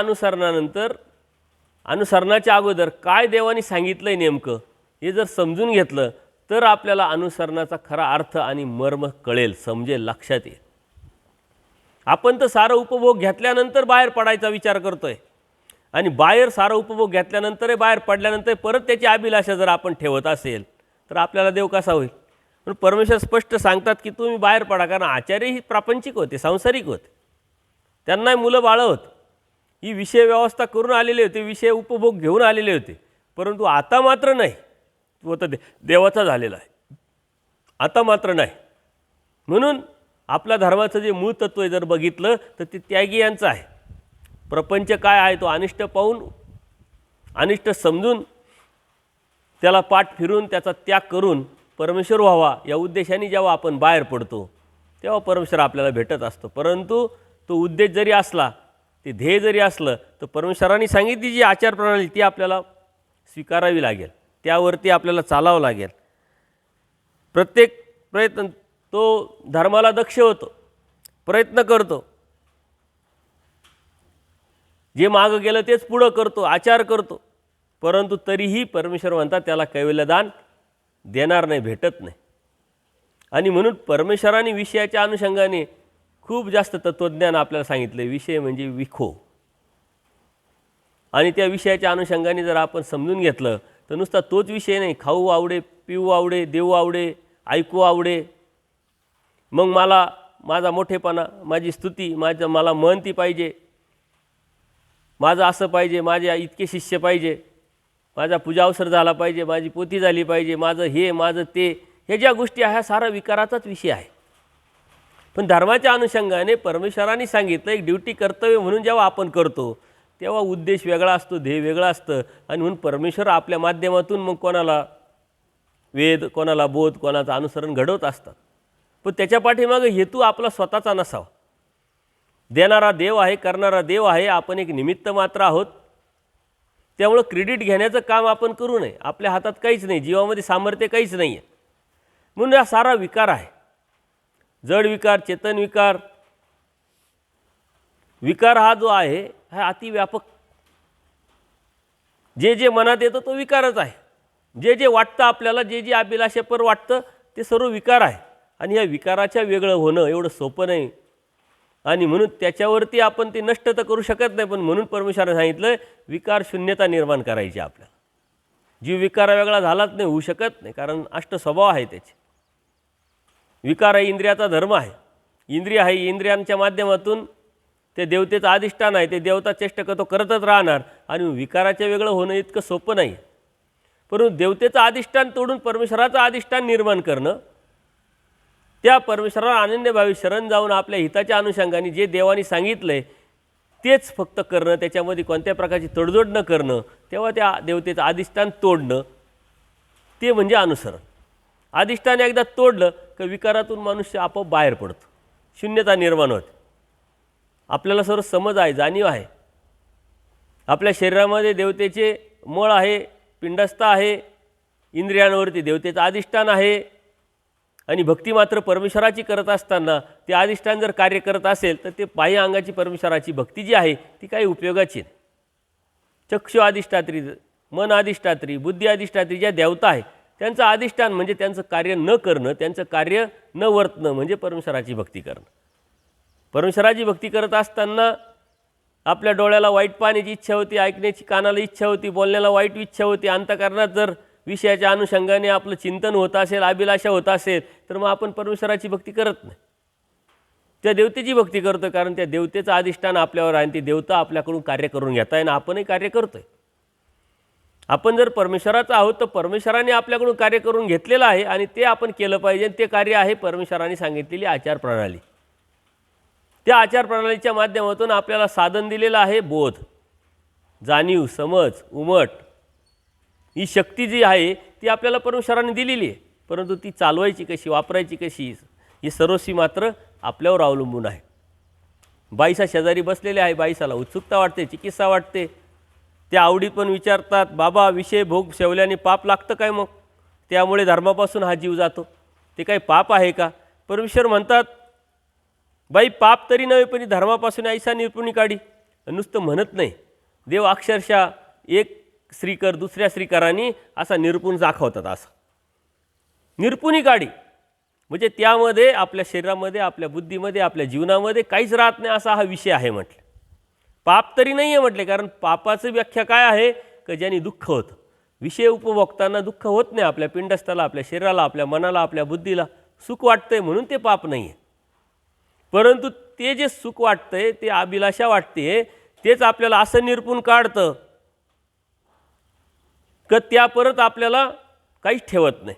A: अनुसरणाच्या अगोदर काय देवाने सांगितलं आहे नेमकं हे जर समजून घेतलं तर आपल्याला अनुसरणाचा खरा अर्थ आणि मर्म कळेल, समजेल, लक्षात येईल. आपण तर सारा उपभोग घेतल्यानंतर बाहेर पडायचा विचार करतोय, आणि बाहेर सारा उपभोग घेतल्यानंतर बाहेर पडल्यानंतर परत त्याची अभिलाषा जर आपण ठेवत असेल तर आपल्याला देव कसा होईल. पण परमेश्वर स्पष्ट सांगतात की तुम्ही बाहेर पडा, कारण आचार्य ही प्रापंचिक होते, सांसारिक होते, त्यांनाही मुलं बाळं होत, ही विषय व्यवस्था करून आलेले होते, विषय उपभोग घेऊन आलेले होते. परंतु आता मात्र नाही, तो तर देवाचा झालेला आहे, आता मात्र नाही. म्हणून आपल्या धर्माचं जे मूळ तत्व आहे जर बघितलं तर ते त्यागी यांचं आहे. प्रपंच काय आहे तो अनिष्ट पाहून, अनिष्ट समजून, त्याला पाठ फिरून त्याचा त्याग करून परमेश्वर व्हावा या उद्देशाने जेव्हा आपण बाहेर पडतो तेव्हा परमेश्वर आपल्याला भेटत असतो. परंतु तो उद्देश जरी असला, ते ध्येय जरी असलं, तर परमेश्वरांनी सांगितली जी आचारप्रणाली ती आपल्याला स्वीकारावी लागेल, त्यावरती आपल्याला चालावं लागेल. प्रत्येक प्रयत्न तो धर्माला दक्ष होतो, प्रयत्न करतो, जे मागं गेलं तेच पुढं करतो, आचार करतो, परंतु तरीही परमेश्वर म्हणतात त्याला कैवल्यदान देणार नाही, भेटत नाही. आणि म्हणून परमेश्वराने विषयाच्या अनुषंगाने खूप जास्त तत्त्वज्ञान आपल्याला सांगितलं. विषय म्हणजे विखो, आणि त्या विषयाच्या अनुषंगाने जर आपण समजून घेतलं तर नुसता तोच विषय नाही, खाऊ आवडे, पिऊ आवडे, देऊ आवडे, ऐकू आवडे, मग मला माझा मोठेपणा, माझी स्तुती, मला महंती पाहिजे, माझं असं पाहिजे, माझे इतके शिष्य पाहिजे, माझा पूजा अवसर झाला पाहिजे, माझी पोथी झाली पाहिजे, माझं हे माझं ते, हे ज्या गोष्टी आहे हा सारा विकाराचाच विषय आहे. पण धर्माच्या अनुषंगाने परमेश्वरांनी सांगितलं एक ड्युटी कर्तव्य म्हणून जेव्हा आपण करतो तेव्हा उद्देश वेगळा असतो, ध्येय वेगळं असतं. आणि म्हणून परमेश्वर आपल्या माध्यमातून मग कोणाला वेद, कोणाला बोध, कोणाचं अनुसरण घडवत असतात. पण त्याच्या पाठीमागे हेतू आपला स्वतःचा नसावा. देणारा देव आहे, करणारा देव आहे, आपण एक निमित्त मात्र आहोत. त्यामुळं क्रेडिट घेण्याचं काम आपण करू नये. आपल्या हातात काहीच नाही, जीवामध्ये सामर्थ्य काहीच नाही आहे. म्हणून हा सारा विकार आहे, जड विकार, चेतन विकार. विकार हा जो आहे हा अतिव्यापक. जे जे मनात येतं तो विकारच आहे. जे जे वाटतं आपल्याला, जे जे अभिलाषेपर वाटतं ते सर्व विकार आहे. आणि या विकाराच्या वेगळं होणं एवढं सोपं नाही. आणि म्हणून त्याच्यावरती आपण ते नष्ट तर करू शकत नाही. पण म्हणून परमेश्वराने सांगितलं विकार शून्यता निर्माण करायची आपल्याला. जीव विकारा वेगळा झालाच नाही, होऊ शकत नाही, कारण अष्ट स्वभाव आहे त्याचे. विकार आहे इंद्रियाचा धर्म आहे. इंद्रिय आहे, इंद्रियांच्या माध्यमातून ते देवतेचं अधिष्ठान आहे. ते देवता चेष्टा तो करतच राहणार. आणि विकाराच्या वेगळं होणं इतकं सोपं नाही. परंतु देवतेचं अधिष्ठान तोडून परमेश्वराचं अधिष्ठान निर्माण करणं, त्या परमेश्वराला अनन्यभावी शरण जाऊन आपल्या हिताच्या अनुषंगाने जे देवानी सांगितलं आहे तेच फक्त करणं, त्याच्यामध्ये कोणत्या प्रकारची तडजोड न करणं, तेव्हा त्या देवतेचं अधिष्ठान तोडणं, ते म्हणजे अनुसरण. अधिष्ठान एकदा तोडलं की विकारातून मनुष्य आपोआप बाहेर पडतो, शून्यता निर्माण होते. आपल्याला सर्व समज आहे, जाणीव आहे. आपल्या शरीरामध्ये देवतेचे मळ आहे, पिंडस्थ आहे, इंद्रियांवरती देवतेचं अधिष्ठान आहे. आणि भक्ती मात्र परमेश्वराची करत असताना ते अधिष्ठान जर कार्य करत असेल तर ते बाह्य अंगाची परमेश्वराची भक्ती जी आहे ती काही उपयोगाची नाही. चक्षु अधिष्ठात्री, मन अधिष्ठात्री, बुद्धी अधिष्ठात्री ज्या देवता आहे त्यांचं अधिष्ठान म्हणजे त्यांचं कार्य न करणं, त्यांचं कार्य न वर्तणं म्हणजे परमेश्वराची भक्ती करणं. परमेश्वराची भक्ती करत असताना आपल्या डोळ्याला वाईट पाहण्याची इच्छा होती, ऐकण्याची कानाला इच्छा होती, बोलण्याला वाईट इच्छा होती, अंतःकरणात जर विषयाच्या अनुषंगाने आपलं चिंतन होत असेल, अभिलाषा होत असेल तर मग आपण परमेश्वराची भक्ती करत नाही, त्या देवतेची भक्ती करतो. कारण त्या देवतेचं अधिष्ठान आपल्यावर आहे आणि ती देवता आपल्याकडून कार्य करून घेत आहे आणि आपणही कार्य करतो आहे. आपण जर परमेश्वराचं आहोत तर परमेश्वराने आपल्याकडून कार्य करून घेतलेलं आहे आणि ते आपण केलं पाहिजे. ते कार्य आहे परमेश्वराने सांगितलेली आचारप्रणाली. त्या आचारप्रणालीच्या माध्यमातून आपल्याला साधन दिलेलं आहे बोध, जाणीव, समज, उमट. ही शक्ती जी आहे ती आपल्याला परमेश्वराने दिलेली आहे. परंतु ती चालवायची कशी, वापरायची कशी, ही सर्वस्वी मात्र आपल्यावर अवलंबून आहे. बाईसा शेजारी बसलेले आहे, बाईसाला उत्सुकता वाटते, चिकित्सा वाटते. त्या आवडीत पण विचारतात, बाबा विषय भोग सेवल्याने पाप लागतं काय? मग त्यामुळे धर्मापासून हा जीव जातो, ते काही पाप आहे का? परमेश्वर म्हणतात, बाई पाप तरी नव्हे पण धर्मापासून ऐसा निरपुणी काढी. नुसतं म्हणत नाही, देव अक्षरशः एक श्रीकर दुसऱ्या श्रीकरांनी असा निरपून दाखवतात. असा निरपुणी काढी म्हणजे त्यामध्ये आपल्या शरीरामध्ये, आपल्या बुद्धीमध्ये, आपल्या जीवनामध्ये काहीच राहत नाही असा हा विषय आहे म्हटलं. पाप तरी नाही आहे म्हटले, कारण पापाची व्याख्या काय आहे की ज्याने दुःख होतं. विषय उपभोगताना दुःख होत नाही. आपल्या पिंडस्थाला, आपल्या शरीराला, आपल्या मनाला, आपल्या बुद्धीला सुख वाटतंय म्हणून ते पाप नाही आहे. परंतु ते जे सुख वाटतंय, ते अभिलाषा वाटते, तेच आपल्याला असं निरपून काढतं की त्या परत आपल्याला काहीच ठेवत नाही.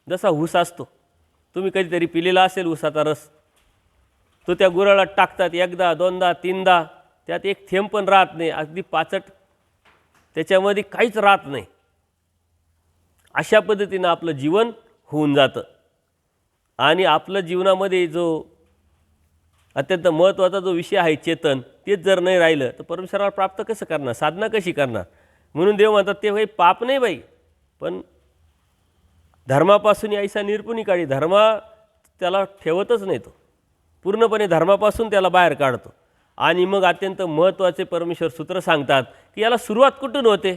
A: जसा ऊस असतो, तुम्ही कधीतरी पिलेला असेल ऊसाचा रस, तो त्या गुऱ्हाळात टाकतात, एकदा दोनदा तीनदा, त्यात एक थेंब पण राहत नाही, अगदी पाचट, त्याच्यामध्ये काहीच राहत नाही. अशा पद्धतीनं आपलं जीवन होऊन जातं. आणि आपलं जीवनामध्ये जो अत्यंत महत्त्वाचा जो विषय आहे चेतन, तेच जर नाही राहिलं तर परमेश्वराला प्राप्त कसं करणार, साधना कशी करणार? म्हणून देव म्हणतात ते काही पाप नाही बाई, पण धर्मापासून ऐसा निरपुणी काढी. धर्म त्याला ठेवतच नाही, तो पूर्णपणे धर्मापासून त्याला बाहेर काढतो. आणि मग अत्यंत महत्त्वाचे परमेश्वर सूत्र सांगतात की याला सुरुवात कुठून होते,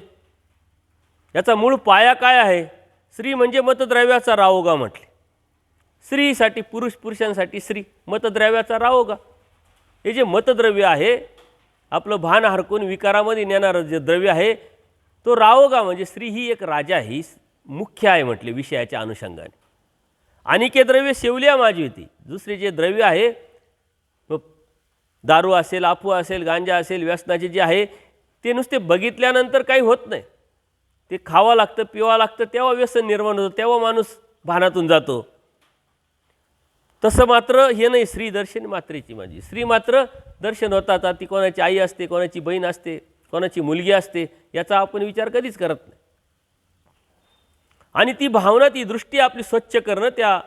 A: याचा मूळ पाया काय आहे? स्त्री म्हणजे मतद्रव्याचा रावोगा म्हटले. स्त्रीसाठी पुरुष, पुरुषांसाठी स्त्री, मतद्रव्याचा रावोगा. हे जे मतद्रव्य आहे, आपलं भान हरकून विकारामध्ये नेणारं जे द्रव्य आहे, तो रावोगा म्हणजे स्त्री ही एक राजा, ही मुख्य आहे म्हटले विषयाच्या अनुषंगाने. अनिके द्रव्य सेवल्या माझी होती. दुसरे जे द्रव्य आहे, दारू असेल, अफवा असेल, गांजा असेल, व्यसनाचे जे आहे ते नुसते बघितल्यानंतर काही होत नाही. ते खावं लागतं, पिवावं लागतं, तेव्हा व्यसन निर्माण होतं, तेव्हा माणूस भानातून जातो. तसं मात्र हे नाही. स्त्री दर्शन मात्रेची माझी. स्त्री मात्र दर्शन होतात. ती कोणाची आई असते, कोणाची बहीण असते, कोणाची मुलगी असते, याचा आपण विचार कधीच करत नाही. आणि ती भावना, ती दृष्टी आपली स्वच्छ करणं, त्या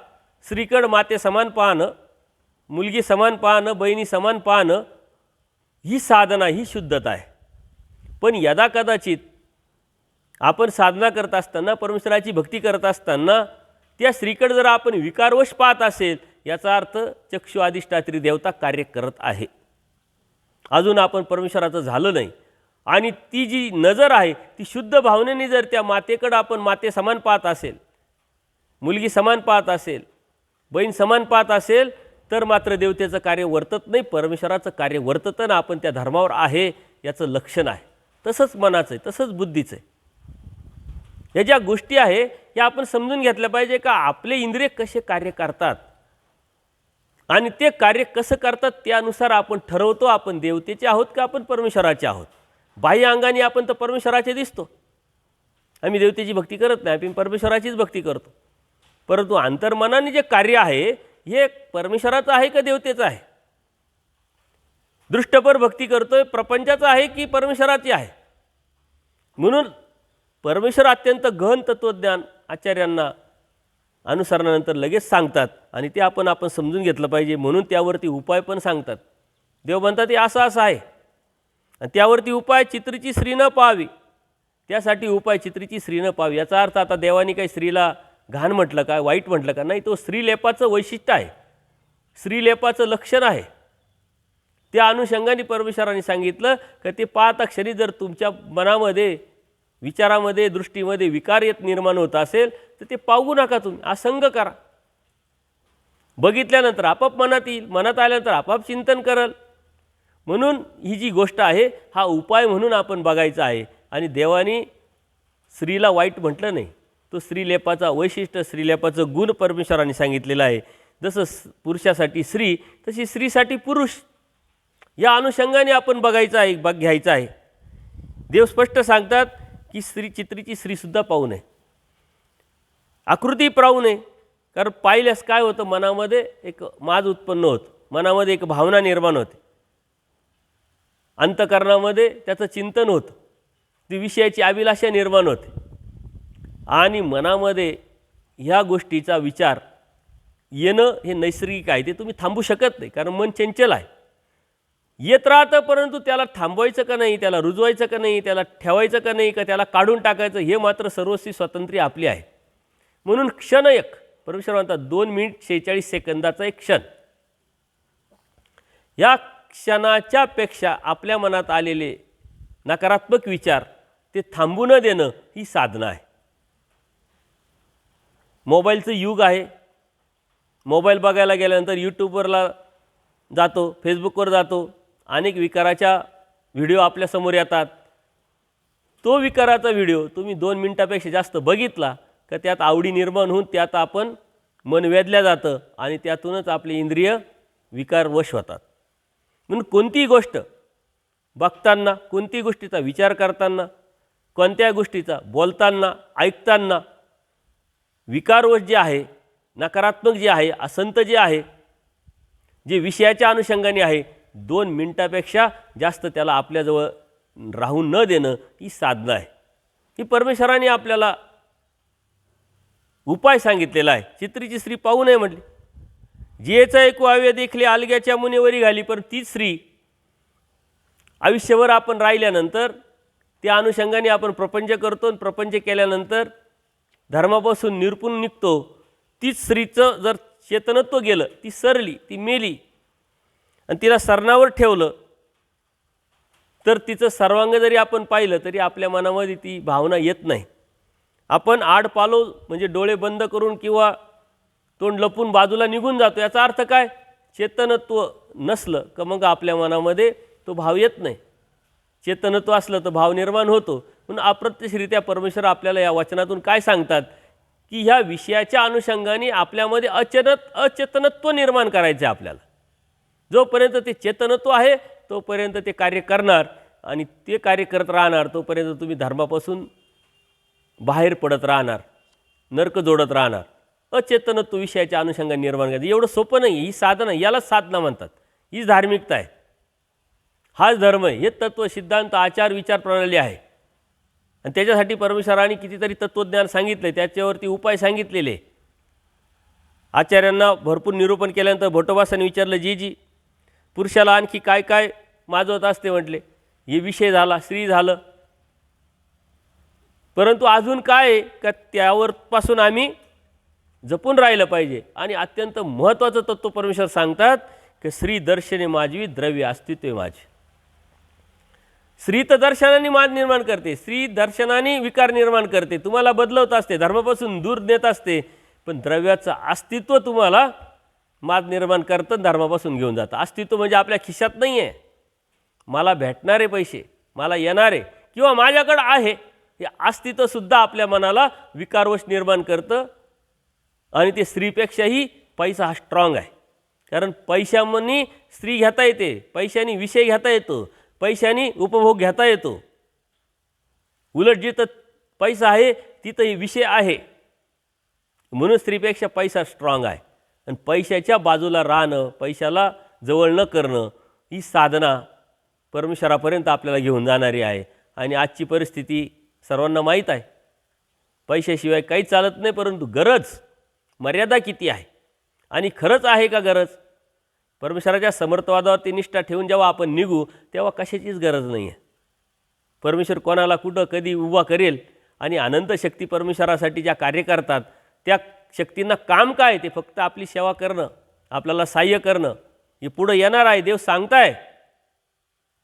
A: स्त्रीकडं माते समान पाहणं, मुलगी समान पाहणं, बहिणी समान पाहणं, ही साधना, ही शुद्धता आहे. पण यदा कदाचित आपण साधना करत असताना, परमेश्वराची भक्ती करत असताना त्या स्त्रीकडे जर आपण विकारवश पाहत असेल, याचा अर्थ चक्षु अधिष्ठात्री देवता कार्य करत आहे. अजून आपण परमेश्वराचं झालं नाही. आणि ती जी नजर आहे ती शुद्ध भावनेने जर त्या मातेकडं आपण माते समान पाहत असेल, मुलगी समान पाहत असेल, बहीण समान पाहत असेल, तर मात्र देवतेचं कार्य वर्तत नाही, परमेश्वराचं कार्य वर्ततं ना. आपण त्या धर्मावर आहे याचं लक्षण आहे. तसंच मनाचं आहे, तसंच बुद्धीचं आहे. ह्या ज्या गोष्टी आहे या आपण समजून घेतल्या पाहिजे का आपले इंद्रिय कसे कार्य करतात आणि ते कार्य कसं करतात त्यानुसार आपण ठरवतो आपण देवतेचे आहोत का आपण परमेश्वराचे आहोत. बाह्य अंगाने आपण तर परमेश्वराचे दिसतो, आम्ही देवतेची भक्ती करत नाही, आपण परमेश्वराचीच भक्ती करतो. परंतु अंतर्मनाने जे कार्य आहे हे परमेश्वराचं आहे का देवतेचं आहे. दृष्टपर भक्ती करतोय प्रपंचाचं आहे की परमेश्वराची आहे. म्हणून परमेश्वर अत्यंत गहन तत्वज्ञान आचार्यांना अनुसरणानंतर लगेच सांगतात आणि ते आपण समजून घेतलं पाहिजे. म्हणून त्यावरती उपाय पण सांगतात. देव म्हणतात हे असं असं आहे आणि त्यावरती उपाय चित्रीची स्त्री न पाहावी, त्यासाठी उपाय चित्रीची स्त्री न पाहावी. याचा अर्थ आता देवानी काही स्त्रीला घाण म्हटलं का, वाईट म्हटलं का, नाही. तो स्त्रीलेपाचं वैशिष्ट्य आहे, स्त्रीलेपाचं लक्षण आहे. त्या अनुषंगाने परमेश्वराने सांगितलं की ते पाहता क्षणी जर तुमच्या मनामध्ये, विचारामध्ये, दृष्टीमध्ये विकार येत निर्माण होत असेल तर ते पाहू नका, तुम्ही असंग करा. बघितल्यानंतर आपाप मनात येईल, मनात आल्यानंतर आपाप चिंतन करल. म्हणून ही जी गोष्ट आहे हा उपाय म्हणून आपण बघायचा आहे. आणि देवाने स्त्रीला वाईट म्हटलं नाही, तो स्त्रीलेपाचा वैशिष्ट्य, स्त्रीलेपाचं गुण परमेश्वराने सांगितलेलं आहे. जसं पुरुषासाठी स्त्री तशी स्त्रीसाठी पुरुष, या अनुषंगाने आपण बघायचं आहे, घ्यायचं आहे. देव स्पष्ट सांगतात की चित्रीची स्त्रीसुद्धा पाहू नये, आकृती पाहू नये. कारण पाहिल्यास काय होतं, मनामध्ये एक माज उत्पन्न होतं, मनामध्ये एक भावना निर्माण होते, अंतःकरणामध्ये त्याचं चिंतन होतं, ती विषयाची अभिलाषा निर्माण होते आणि मनामध्ये ह्या गोष्टीचा विचार येणं हे नैसर्गिक आहे. ते तुम्ही थांबू शकत नाही, कारण मन चंचल आहे, येत राहतं. परंतु त्याला थांबवायचं का नाही, त्याला रुजवायचं का नाही, त्याला ठेवायचं का नाही, का त्याला काढून टाकायचं, हे मात्र सर्वस्वी स्वातंत्र्य आपली आहे. म्हणून क्षण एक, परमेश्वर म्हणतात 2 मिनिट 46 सेकंदाचा एक क्षण, या क्षणाच्या पेक्षा आपल्या मनात आलेले नकारात्मक विचार ते थांबू न देणं ही साधना आहे. मोबाईलचं युग आहे. मोबाईल बघायला गेल्यानंतर यूट्यूबवरला जातो, फेसबुकवर जातो, अनेक विकाराच्या व्हिडिओ आपल्यासमोर येतात. तो विकाराचा व्हिडिओ तुम्ही 2 मिनिटापेक्षा जास्त बघितला का त्यात आवडी निर्माण होऊन त्यात आपण मन वेधल्या जातं आणि त्यातूनच आपले इंद्रिय विकारवश होतात. म्हणून कोणतीही गोष्ट बघताना, कोणत्याही गोष्टीचा विचार करताना, कोणत्या गोष्टीचा बोलताना, ऐकताना विकारवश जे आहे, नकारात्मक जे आहे, असंत जे आहे, जे विषयाच्या अनुषंगाने आहे, 2 मिनिटापेक्षा जास्त त्याला आपल्याजवळ राहून न देणं ही साधना आहे. ही परमेश्वराने आपल्याला उपाय सांगितलेला आहे. चित्रीची स्त्री पाहू नये म्हटली, जियेचं ऐकू हवे देखले अलग्याच्या मुनेवरी घाली. पण तीच स्त्री आयुष्यभर आपण राहिल्यानंतर त्या अनुषंगाने आपण प्रपंच करतो आणि प्रपंच केल्यानंतर धर्मापासून निरपून निघतो. तीच स्त्रीचं जर चेतनत्व गेलं, ती सरली, ती मेली आणि तिला सरणावर ठेवलं तर तिचं सर्वांग जरी आपण पाहिलं तरी आपल्या मनामध्ये ती भावना येत नाही. आपण आडपालो म्हणजे डोळे बंद करून किंवा तोंड लपून बाजूला निघून जातो. याचा अर्थ काय, चेतनत्व नसलं का मग आपल्या मनामध्ये तो भाव येत नाही. चेतनत्व असलं तर भाव निर्माण होतो. म्हणून अप्रत्यक्षरित्या परमेश्वर आपल्याला या वचनातून काय सांगतात की ह्या विषयाच्या अनुषंगाने आपल्यामध्ये अचेतनत्व निर्माण करायचे आहे आपल्याला. जोपर्यंत ते चेतनत्व आहे तोपर्यंत ते कार्य करणार आणि ते कार्य करत राहणार. तोपर्यंत तुम्ही धर्मापासून बाहेर पडत राहणार, नरक जोडत राहणार. अचेतनत्व विषयाच्या अनुषंगाने निर्माण करायचं. एवढं सोपं नाही. ही साधना, यालाच साधना म्हणतात. हीच धार्मिकता आहे, हाच धर्म आहे. हे तत्व, सिद्धांत, आचार, विचार प्रणाली आहे. आणि त्याच्यासाठी परमेश्वराने कितीतरी तत्त्वज्ञान सांगितले, त्याच्यावरती उपाय सांगितलेले. आचार्यांना भरपूर निरूपण केल्यानंतर भट्टोबासांनी विचारलं, जी पुरुषाला आणखी काय काय माजवत असते म्हटले. हे विषय झाला, स्त्री झालं, परंतु अजून काय आहे का त्यावरपासून आम्ही जपून राहिलं पाहिजे. आणि अत्यंत महत्त्वाचं तत्त्व परमेश्वर सांगतात की स्त्री दर्शने माझी, द्रव्य अस्तित्व माझे. स्त्री तर दर्शनाने माज निर्माण करते, स्त्री दर्शनाने विकार निर्माण करते, तुम्हाला बदलवत असते, धर्मापासून दूर नेत असते. पण द्रव्याचं अस्तित्व तुम्हाला माज निर्माण करतं, धर्मापासून घेऊन जातं. अस्तित्व म्हणजे आपल्या खिशात नाही आहे, मला भेटणारे पैसे, मला येणारे किंवा माझ्याकडं आहे, हे अस्तित्वसुद्धा आपल्या मनाला विकारवश निर्माण करतं. आणि ते स्त्रीपेक्षाही पैसा हा स्ट्रॉंग आहे. कारण पैशांनी स्त्री घेता येते, पैशाने विषय घेता येतो, पैशाने उपभोग घेता येतो. उलट जिथं पैसा आहे तिथंही विषय आहे. म्हणून स्त्रीपेक्षा पैसा स्ट्रॉंग आहे. आणि पैशाच्या बाजूला राहणं, पैशाला जवळ न करणं, ही साधना परमेश्वरापर्यंत आपल्याला घेऊन जाणारी आहे. आणि आजची परिस्थिती सर्वांना माहीत आहे, पैशाशिवाय काही चालत नाही. परंतु गरज, मर्यादा किती आहे आणि खरंच आहे का गरज? परमेश्वराच्या समर्थवादावरती निष्ठा ठेवून जेव्हा आपण निघू तेव्हा कशाचीच गरज नाही आहे. परमेश्वर कोणाला कुठं कधी उभा करेल. आणि अनंत शक्ती परमेश्वरासाठी ज्या कार्य करतात त्या शक्तींना काम काय? ते फक्त आपली सेवा करणं, आपल्याला सहाय्य करणं. हे पुढं येणार आहे, देव सांगताय.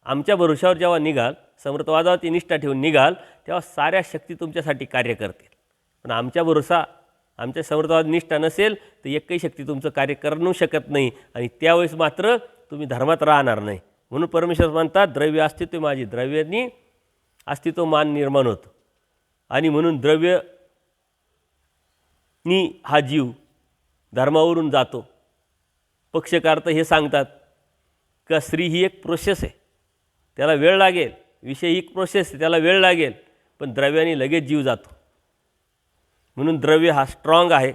A: आमच्या भरोशावर जेव्हा निघाल, समर्थवादावरती निष्ठा ठेवून निघाल, तेव्हा साऱ्या शक्ती तुमच्यासाठी कार्य करतील. पण आमच्या भरोसा, आमच्या समर्थवाद निष्ठा नसेल तर एकही शक्ती तुमचं कार्य करू शकत नाही. आणि त्यावेळेस मात्र तुम्ही धर्मात राहणार नाही. म्हणून परमेश्वर म्हणतात, द्रव्य अस्तित्व माझी, द्रव्यानी अस्तित्व मान निर्माण होतं. आणि म्हणून द्रव्यनी हा जीव धर्मावरून जातो. पक्षकार तर हे सांगतात का स्त्री ही एक प्रोसेस आहे, त्याला वेळ लागेल. विषय ही एक प्रोसेस आहे, त्याला वेळ लागेल. पण द्रव्याने लगेच जीव जातो. म्हणून द्रव्य हा स्ट्रॉंग आहे.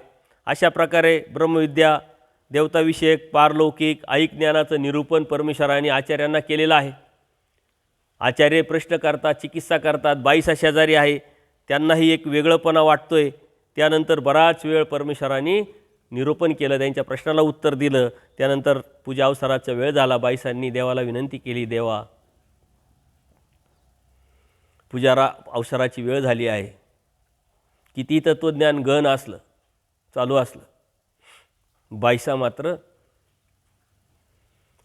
A: अशा प्रकारे ब्रह्मविद्या, देवताविषयक, पारलौकिक, ऐक ज्ञानाचं निरूपण परमेश्वराने आचार्यांना केलेलं आहे. आचार्य प्रश्न करतात, चिकित्सा करतात. बाईसा शेजारी आहे, त्यांनाही एक वेगळंपणा वाटतोय. त्यानंतर बराच वेळ परमेश्वराने निरूपण केलं, त्यांच्या प्रश्नाला उत्तर दिलं. त्यानंतर पूजा अवसराचा वेळ झाला. बाईसांनी देवाला विनंती केली, देवा पूजा अवसराची वेळ झाली आहे. किती तत्त्वज्ञान गण असलं, चालू असलं, बाईसा मात्र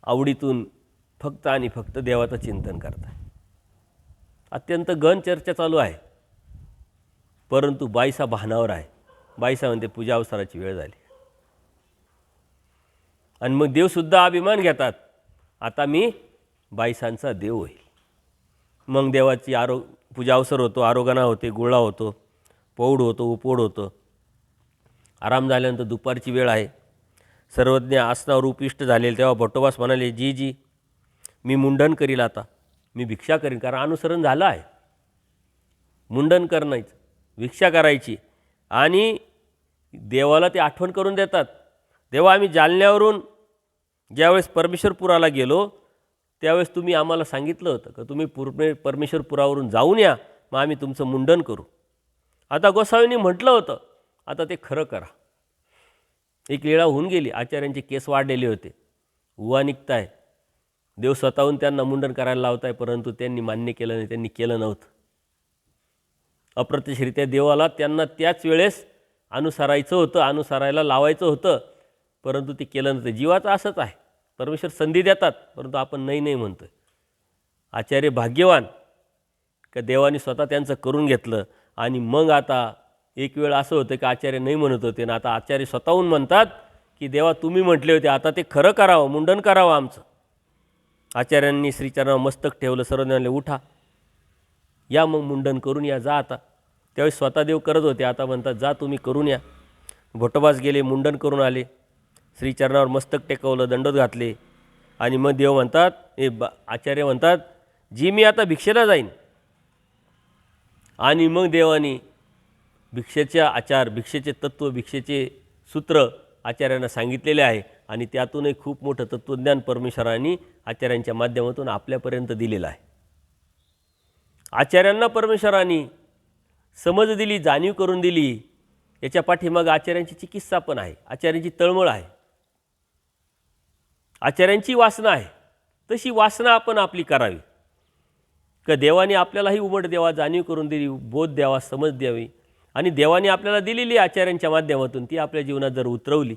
A: आवडीतून फक्त आणि फक्त देवाचं चिंतन करतात. अत्यंत गण चर्चा चालू आहे, परंतु बाईसा भानावर आहे. बाईसा म्हणते पूजा अवसराची वेळ झाली. आणि मग देवसुद्धा अभिमान घेतात, आता मी बाईसांचा देव होईल. मग देवाची पूजा अवसर होतो, आरोगणा होते, गुळा होतो, पौड होतो, उपोड होतं. आराम झाल्यानंतर दुपारची वेळ आहे. सर्वज्ञ आसनावर उपविष्ट झालेले. तेव्हा भट्टोबास म्हणाले, जी मी मुंडन करील, आता मी भिक्षा करीन. कारण अनुसरण झालं आहे, मुंडन करण्याचं, भिक्षा करायची. आणि देवाला ते आठवण करून देतात, देवा आम्ही जालन्यावरून ज्यावेळेस परमेश्वरपुराला गेलो त्यावेळेस तुम्ही आम्हाला सांगितलं होतं का तुम्ही परमेश्वरपुरावरून जाऊन या, मग आम्ही तुमचं मुंडन करू. आता गोसावींनी म्हटलं होतं, आता ते खरं करा. एक लीळा होऊन गेली, आचार्यांचे केस वाढलेले होते, उवा निघताय, देव स्वतःहून त्यांना मुंडन करायला लावताय, परंतु त्यांनी मान्य केलं नाही, त्यांनी केलं नव्हतं. अप्रत्यक्षरित्या देवाला त्यांना त्याच वेळेस अनुसरायचं होतं, अनुसरायला लावायचं होतं, परंतु ते केलं नव्हतं. जीवाचं असंच आहे, परमेश्वर संधी देतात, परंतु आपण नाही म्हणतोय. आचार्य भाग्यवान का देवाने स्वतः त्यांचं करून घेतलं. आणि मग आता एक वेळ असं होतं की आचार्य नाही म्हणत होते ना, आता आचार्य स्वतःहून म्हणतात की देवा तुम्ही म्हटले होते, आता ते खरं करावं, मुंडन करावं आमचं. आचार्यांनी श्रीचरणावर मस्तक ठेवलं, सर्व म्हणले उठा, या मग मुंडन करून या, जा आता. त्यावेळेस स्वतः देव करत होते, आता म्हणतात जा तुम्ही करून या. भट्टोबास गेले, मुंडन करून आले, श्रीचरणावर मस्तक टेकवलं, दंडोत घातले. आणि मग देव म्हणतात, आचार्य म्हणतात, जी मी आता भिक्षेला जाईन. आणि मग देवानी भिक्षेचे आचार, भिक्षेचे तत्त्व, भिक्षेचे सूत्र आचार्यांना सांगितलेले आहे आणि त्यातूनही खूप मोठं तत्त्वज्ञान परमेश्वरांनी आचार्यांच्या माध्यमातून आपल्यापर्यंत दिलेलं आहे. आचार्यांना परमेश्वरांनी समज दिली, जाणीव करून दिली. याच्या पाठीमागं आचार्यांची चिकित्सा पण आहे, आचार्यांची तळमळ आहे, आचार्यांची वासना आहे. तशी वासना आपण आपली करावी का देवाने आपल्यालाही उमट द्यावा, जाणीव करून दिली, बोध द्यावा, समज द्यावी आणि देवाने आपल्याला दिलेली आचार्यांच्या माध्यमातून ती आपल्या जीवनात जर उतरवली,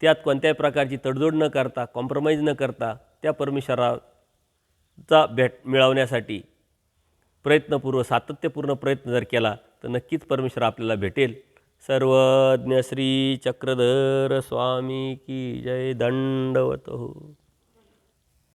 A: त्यात कोणत्याही प्रकारची तडजोड न करता, कॉम्प्रोमाइज न करता त्या परमेश्वराचा भेट मिळवण्यासाठी प्रयत्नपूर्वक, सातत्यपूर्ण प्रयत्न जर केला तर नक्कीच परमेश्वर आपल्याला भेटेल. सर्वज्ञ श्री चक्रधर स्वामी की जय. दंडवत हो.